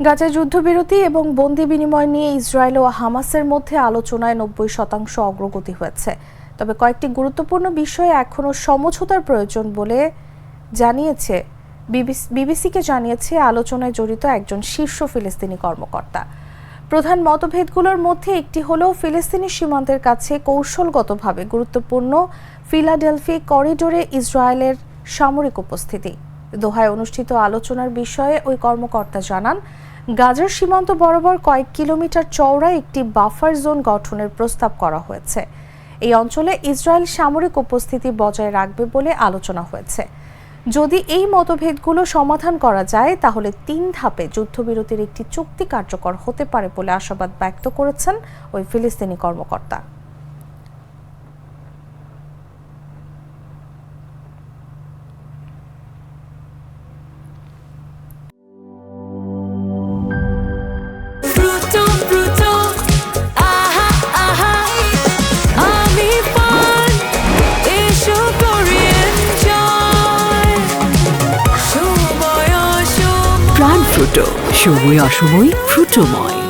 গাজায় যুদ্ধবিরতি এবং বন্দি বিনিময় নিয়ে ইসরায়েল ও হামাসের মধ্যে আলোচনায় 90% অগ্রগতি হয়েছে। তবে কয়েকটি গুরুত্বপূর্ণ বিষয়ে এখনও সমঝোতার প্রয়োজন বলে বিবিসিকে জানিয়েছে আলোচনায় জড়িত একজন শীর্ষ ফিলিস্তিনি কর্মকর্তা। প্রধান মতভেদগুলোর মধ্যে একটি হলো ফিলিস্তিনি সীমান্তের কাছে কৌশলগতভাবে গুরুত্বপূর্ণ ফিলাডেলফি করিডোরে ইসরায়েলের সামরিক উপস্থিতি। দোহায় অনুষ্ঠিত আলোচনার বিষয়ে ওই কর্মকর্তা জানান, গাজার সীমান্ত বরাবর কয়েক কিলোমিটার চওড়া একটি বাফার জোন গঠনের প্রস্তাব করা হয়েছে। এই অঞ্চলে ইসরায়েল সামরিক উপস্থিতি বজায় রাখবে বলে আলোচনা হয়েছে। যদি এই মতভেদগুলো সমাধান করা যায় তাহলে 3 ধাপে যুদ্ধবিরতির একটি চুক্তি কার্যকর হতে পারে বলে আশাবাদ ব্যক্ত করেছেন ওই ফিলিস্তিনি কর্মকর্তা। প্রাণ ফ্রুটো, সময় অসময় ফ্রুটোময়।